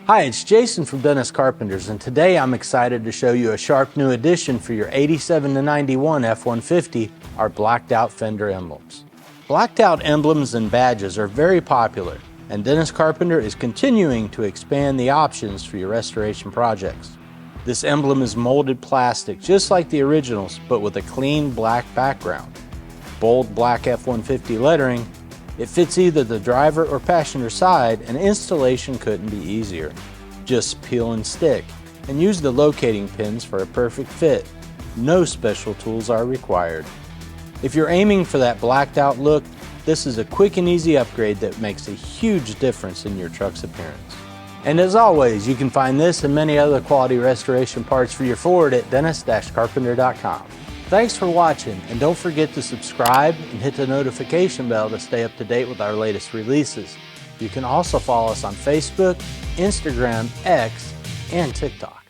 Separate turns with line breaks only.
Hi, it's Jason from Dennis Carpenters, and today I'm excited to show you a sharp new addition for your 87 to 91 F-150, our blacked out fender emblems. Blacked out emblems and badges are very popular, and Dennis Carpenter is continuing to expand the options for your restoration projects. This emblem is molded plastic just like the originals, but with a clean black background. Bold black F-150 lettering. It fits either the driver or passenger side, and installation couldn't be easier. Just peel and stick, and use the locating pins for a perfect fit. No special tools are required. If you're aiming for that blacked out look, this is a quick and easy upgrade that makes a huge difference in your truck's appearance. And as always, you can find this and many other quality restoration parts for your Ford at dennis-carpenter.com. Thanks for watching, and don't forget to subscribe and hit the notification bell to stay up to date with our latest releases. You can also follow us on Facebook, Instagram, X, and TikTok.